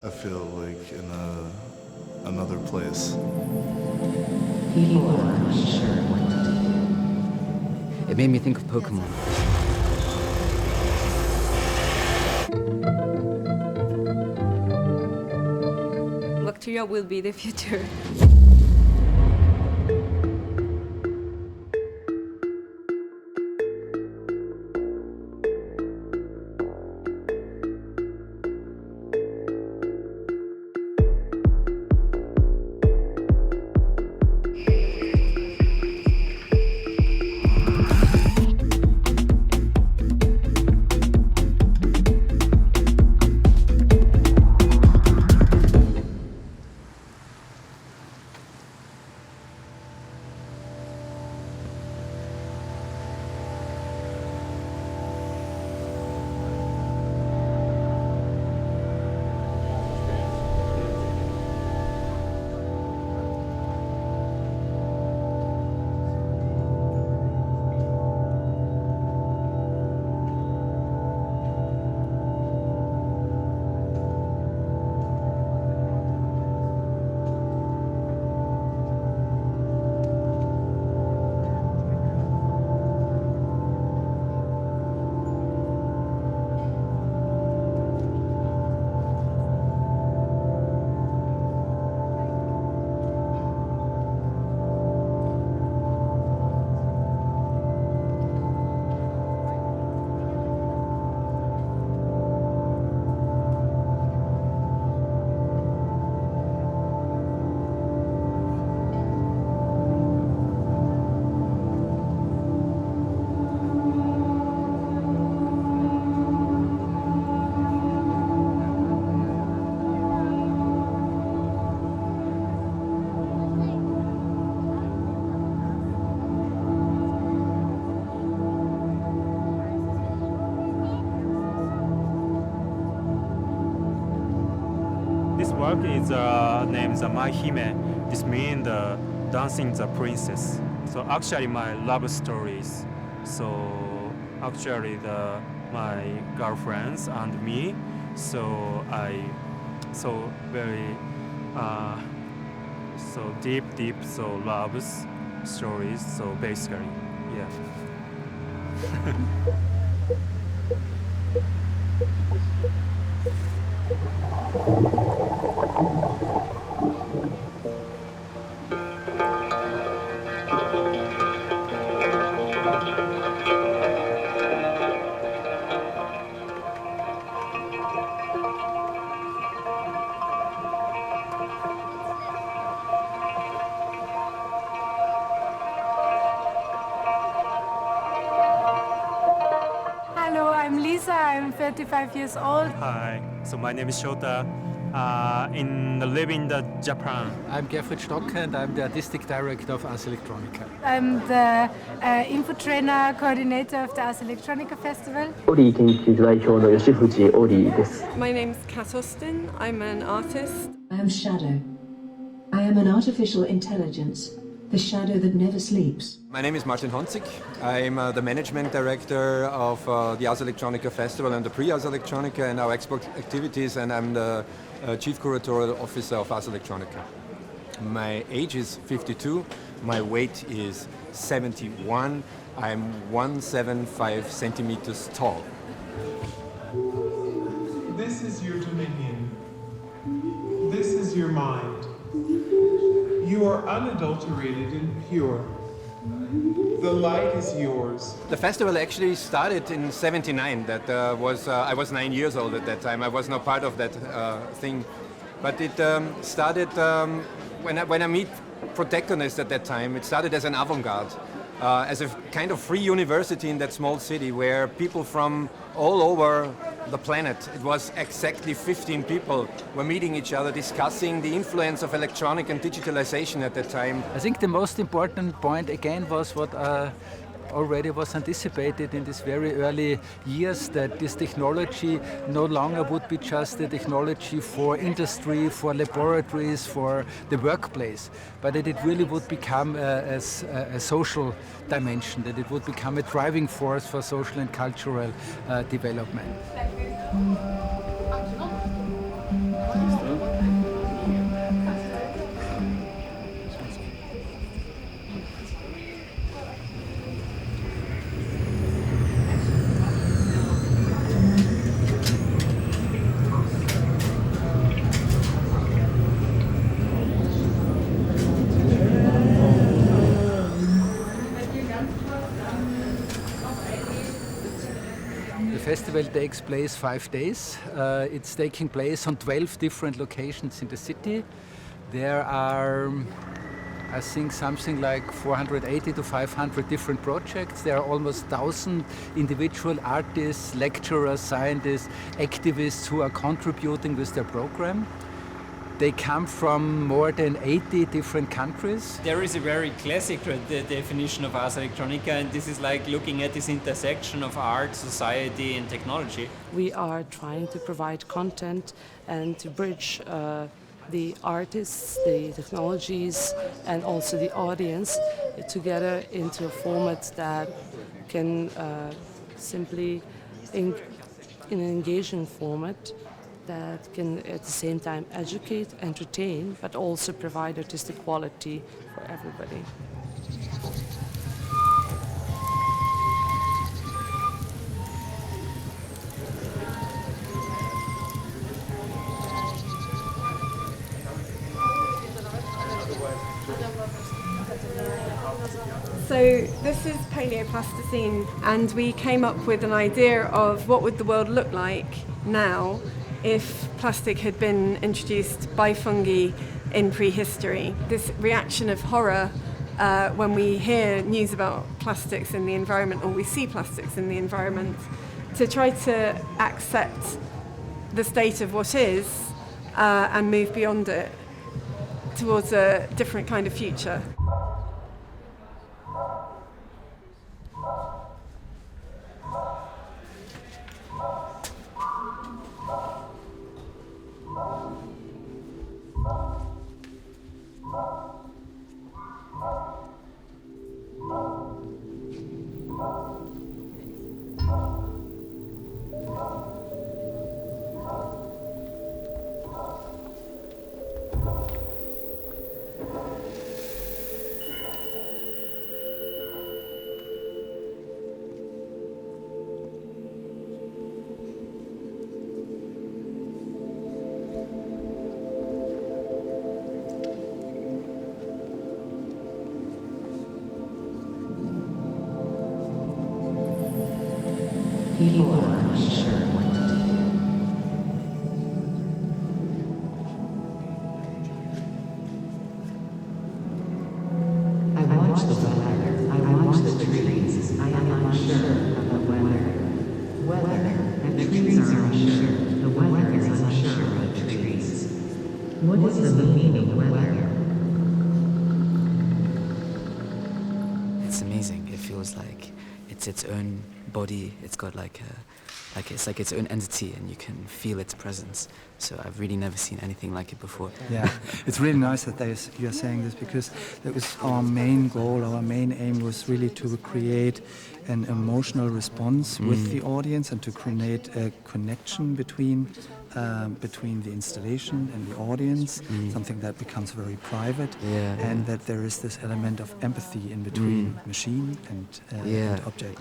I feel like in another place. People are unsure what to do. It made me think of Pokemon. Bacteria will be the future. This work is named My Hime. This means the dancing the princess. So actually my love stories. So actually my girlfriends and me. So so very so deep so loves stories. So basically, yeah. Hello, I'm Lisa, I'm 35 years old. Hi. So my name is Shota. Live in Japan. I'm Hlawitschka and I'm the artistic director of Ars Electronica. I'm the info trainer coordinator of the Ars Electronica Festival. オリー研究所代表の吉藤オリーです。 My name's Katausten. I'm an artist. I am Shadow. I am an artificial intelligence, the shadow that never sleeps. My name is Martin Honzig. I'm the management director of the Ars Electronica Festival and the pre-Ars Electronica and our export activities, and I'm the chief curatorial officer of Ars Electronica. My age is 52. My weight is 71. I'm 175 centimeters tall. This is your dominion. This is your mind. You are unadulterated and pure. The light is yours. The festival actually started in '79. I was 9 years old at that time. I was not part of that thing, but it started when I meet protagonists at that time. It started as an avant-garde, as a kind of free university in that small city where people from all over the planet, it was exactly 15 people, were meeting each other, discussing the influence of electronic and digitalization at that time. I think the most important point again was what already was anticipated in these very early years, that this technology no longer would be just a technology for industry, for laboratories, for the workplace, but that it really would become a social dimension, that it would become a driving force for social and cultural development. festival takes place 5 days. It's taking place on 12 different locations in the city. There are, I think, something like 480 to 500 different projects. There are almost 1,000 individual artists, lecturers, scientists, activists who are contributing with their program. They come from more than 80 different countries. There is a very classic definition of Ars Electronica, and this is like looking at this intersection of art, society, and technology. We are trying to provide content and to bridge the artists, the technologies, and also the audience together into a format that can simply, in an engaging format, that can at the same time educate, entertain, but also provide artistic quality for everybody. So this is paleoplasticine, and we came up with an idea of what would the world look like now if plastic had been introduced by fungi in prehistory. This reaction of horror when we hear news about plastics in the environment, or we see plastics in the environment, to try to accept the state of what is and move beyond it towards a different kind of future. People are unsure what to do. I watch the weather, I watch the trees, I am unsure of the weather. Weather, the trees are unsure, the weather is unsure of the trees. What is the meaning of weather? It's amazing. It feels like it's its own body. It's got it's like its own entity, and you can feel its presence. So I've really never seen anything like it before. Yeah, it's really nice that you're saying this, because that was our main goal. Our main aim was really to create an emotional response with the audience and to create a connection between the installation and the audience, something that becomes very private, and that there is this element of empathy in between machine and object.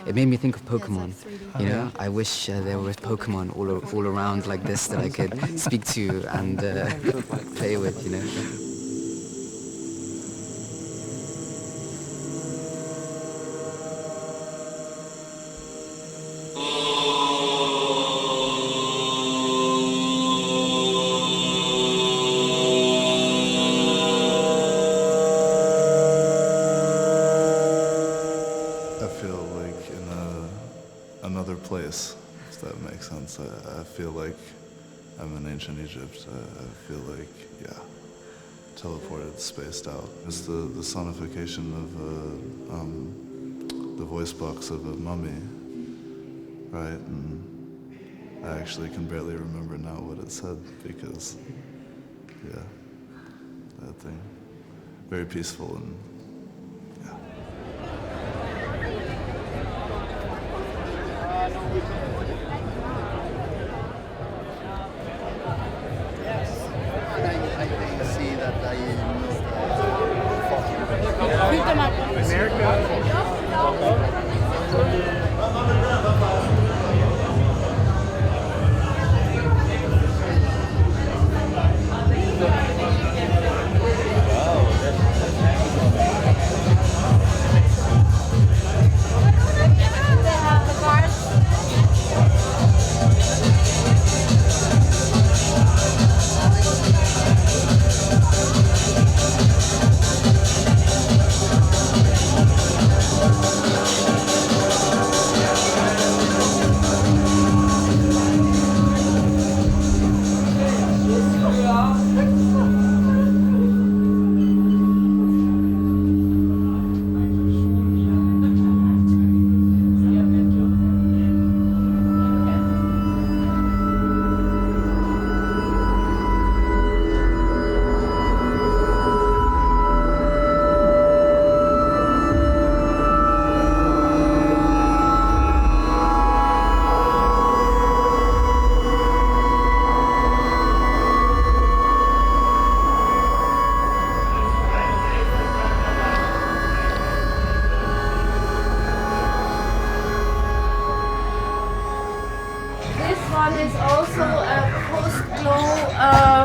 It made me think of Pokemon. You know, I wish there were Pokemon all around like this that I could speak to and play with. You know. Place, if that makes sense. I feel like I'm in ancient Egypt. I feel like, teleported, spaced out. It's the sonification of the voice box of a mummy, right? And I actually can barely remember now what it said because, that thing. Very peaceful and,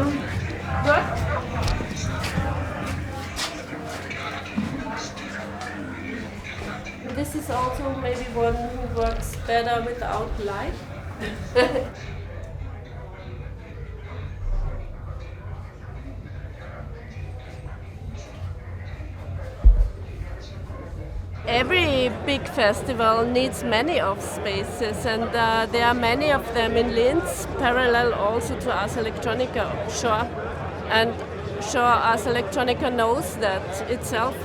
work. This is also maybe one who works better without light. Every big festival needs many of spaces, and there are many of them in Linz, parallel also to Ars Electronica offshore. And sure, Ars Electronica knows that itself.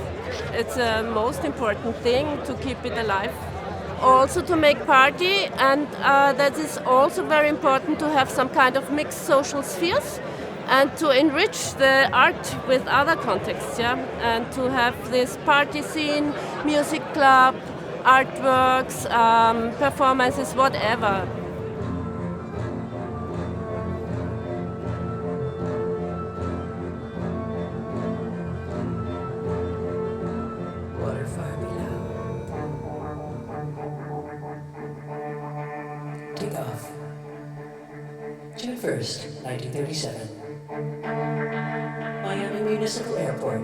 It's the most important thing to keep it alive. Also to make party, and that is also very important to have some kind of mixed social spheres and to enrich the art with other contexts, yeah, and to have this party scene, music club, artworks, performances, whatever. Take off. June 1st, 1937. Miami Municipal Airport.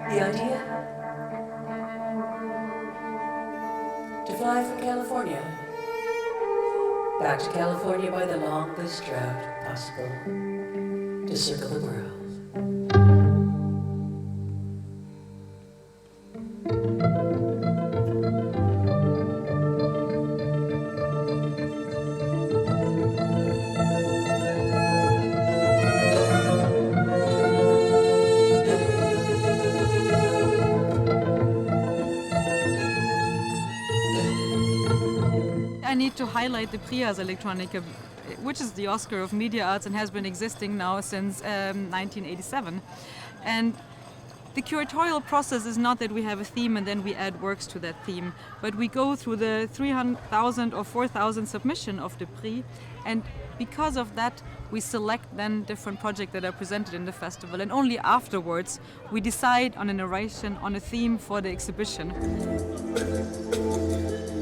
The idea? To fly from California. Back to California by the longest route possible. To circle the world. I need to highlight the Prix Ars Electronica, which is the Oscar of media arts and has been existing now since 1987. And the curatorial process is not that we have a theme and then we add works to that theme, but we go through the 300,000 or 4,000 submission of the Prix, and because of that we select then different projects that are presented in the festival, and only afterwards we decide on a narration, on a theme for the exhibition.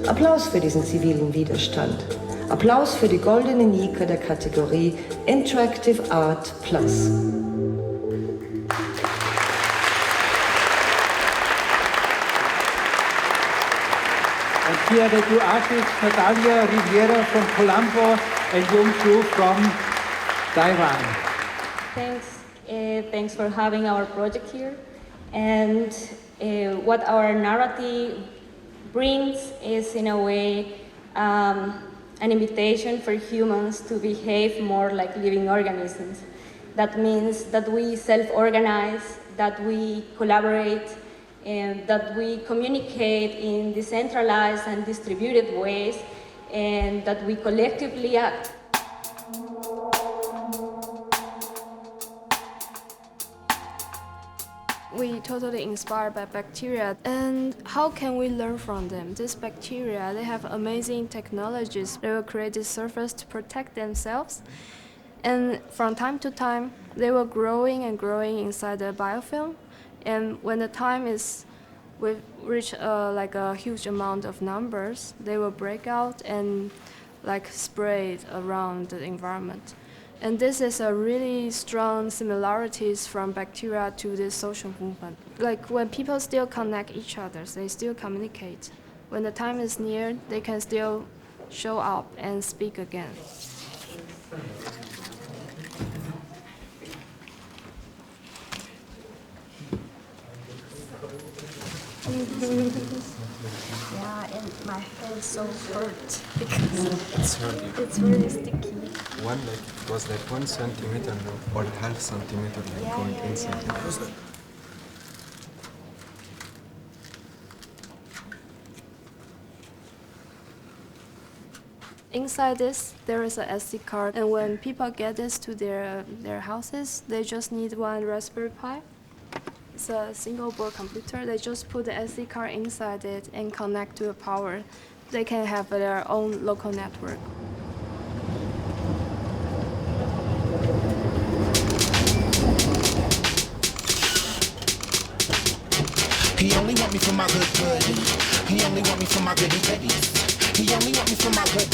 Applaus für diesen zivilen Widerstand. Applaus für die goldene Nike der Kategorie Interactive Art Plus. And here the two artists, Natalia, Rivera from Colombo and Jung from Taiwan. Thanks for having our project here. And what our narrative brings is, in a way, an invitation for humans to behave more like living organisms. That means that we self-organize, that we collaborate, and that we communicate in decentralized and distributed ways, and that we collectively act. We totally inspired by bacteria, and how can we learn from them? These bacteria, they have amazing technologies. They will create this surface to protect themselves, and from time to time they were growing and growing inside the biofilm, and when the time is we reach like a huge amount of numbers, they will break out and like spread around the environment. And this is a really strong similarities from bacteria to this social movement. Like when people still connect each other, they still communicate. When the time is near, they can still show up and speak again. Yeah, and my hand is so hurt because it's really sticky. It was like 1 centimeter or half centimeter going inside. Inside this, there is a SD card, and when people get this to their houses, they just need one Raspberry Pi. It's a single board computer. They just put the SD card inside it and connect to the power. They can have their own local network. He only want me for my good. He only want me for my goody goodies. He only want me for my good.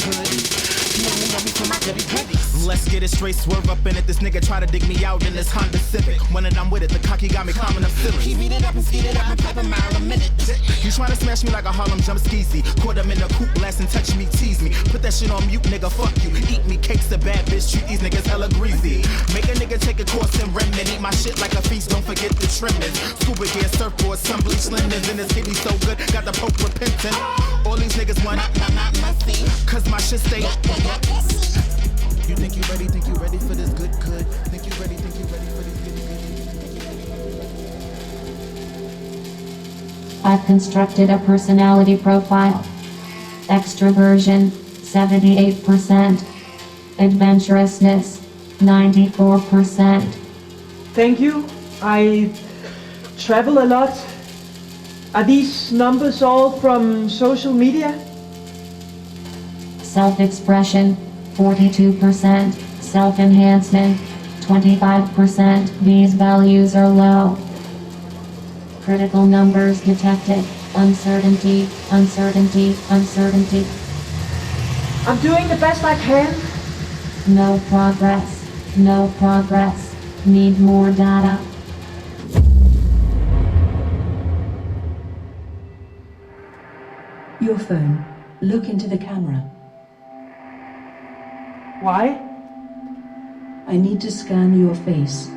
You only know me for my goody goodies. Let's get it straight, swerve up in it. This nigga try to dig me out in this Honda Civic. When I'm with it, the cocky got me climbing up silly. He beat it up and speed it up and pop a mile a minute. You tryna smash me like a Harlem jump skeezy. Caught him in the coupe, blast and touch me, tease me. Put that shit on mute, nigga, fuck you. Eat me cakes, a bad bitch, treat these niggas hella greasy. Make a nigga take a course in remnant. Eat my shit like a feast, don't forget the trimmings. Scuba gear, surfboard, some bleach linens. And this hitty so good, got the pope repentant. All these niggas want cause my shit stay. You think you ready for this good? Think you ready for this good? I've constructed a personality profile. Extroversion, 78%. Adventurousness, 94%. Thank you. I travel a lot. Are these numbers all from social media? Self-expression, 42%. Self-enhancement, 25%. These values are low. Critical numbers detected. Uncertainty, uncertainty, uncertainty. I'm doing the best I can. No progress. No progress. Need more data. Your phone. Look into the camera. Why? I need to scan your face.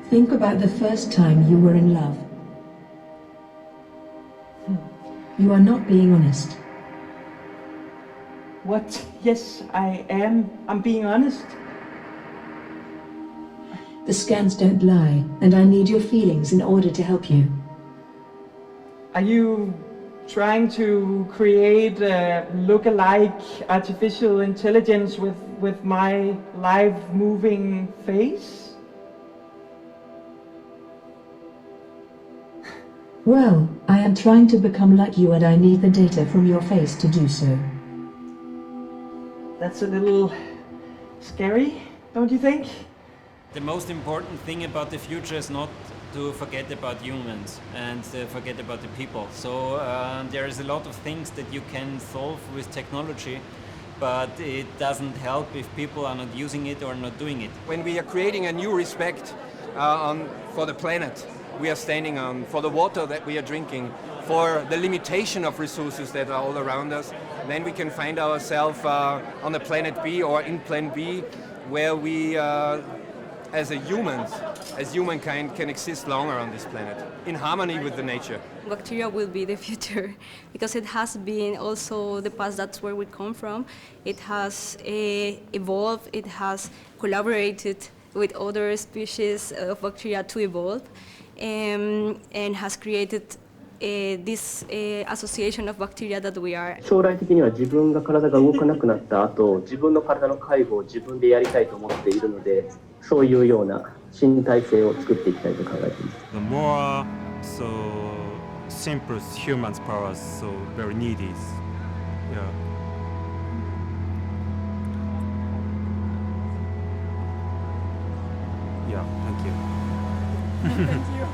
Think about the first time you were in love. You are not being honest. What? Yes, I am. I'm being honest. The scans don't lie, and I need your feelings in order to help you. Are you trying to create a look-alike artificial intelligence with my live moving face? Well, I am trying to become like you, and I need the data from your face to do so. That's a little scary, don't you think? The most important thing about the future is not to forget about humans and forget about the people. So there is a lot of things that you can solve with technology, but it doesn't help if people are not using it or not doing it. When we are creating a new respect for the planet we are standing on, for the water that we are drinking, for the limitation of resources that are all around us, then we can find ourselves on the Planet B or in Plan B, where we as humankind can exist longer on this planet, in harmony with the nature. Bacteria will be the future because it has been also the past, that's where we come from. It has evolved, it has collaborated with other species of bacteria to evolve and has created this association of bacteria that we are. 将来的には自分が体が動かなくなった後、自分の体の介護を自分でやりたいと思っているので、そういうような身体性を作っていきたいと考えています。The more so simple humans powers so very needy. Yeah. Yeah, thank you. Thank you.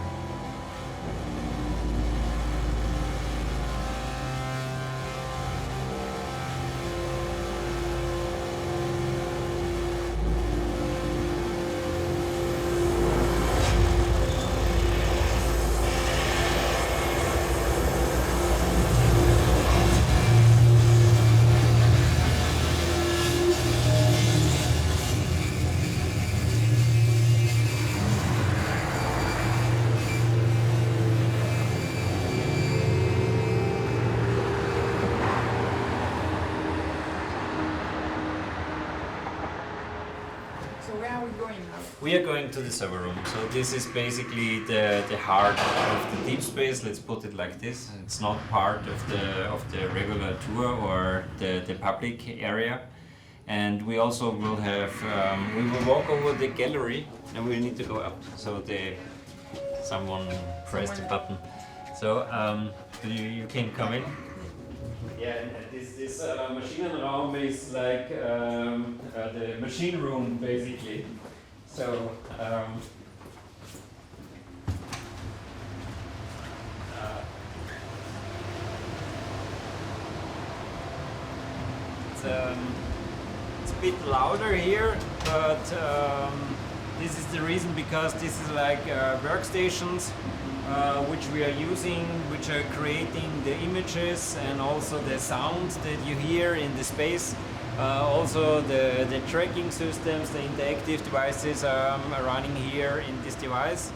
We are going to the server room. So this is basically the heart of the deep space. Let's put it like this. It's not part of the regular tour or the public area. And we also will have we will walk over the gallery, and we need to go up. So someone pressed the button. So you can come in. Yeah, this Maschinenraum is like the machine room basically. So it's a bit louder here, but this is the reason, because this is like workstations which we are using, which are creating the images and also the sounds that you hear in the space. Also the tracking systems, the interactive devices are running here in this device.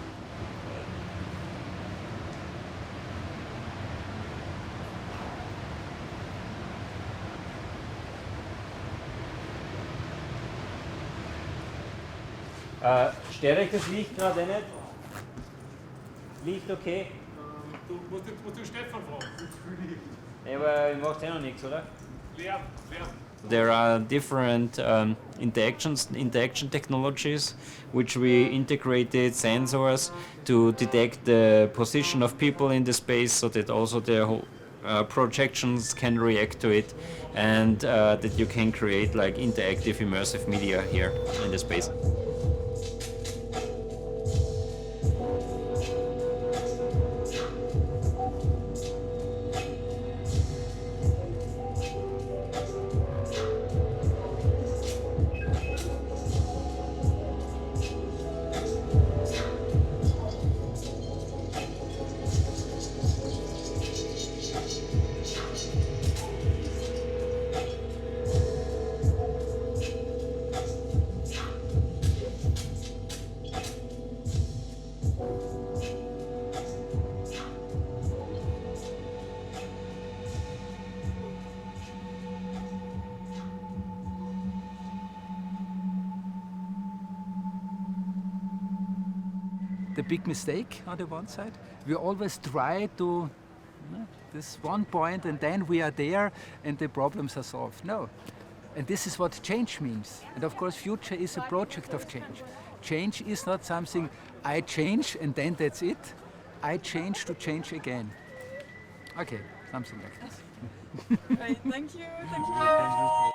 Stört euch das Licht gerade nicht? Licht okay? Du musst Stefan fragen. Ja, aber ihr macht ja noch nichts, oder? Lärm. There are different interaction technologies which we integrated sensors to detect the position of people in the space, so that also the whole projections can react to it, and that you can create like interactive immersive media here in the space. The big mistake on the one side, we always try to this one point and then we are there and the problems are solved. No. And this is what change means. And of course, future is a project of change. Change is not something I change and then that's it. I change to change again. Okay, something like this. Great, thank you.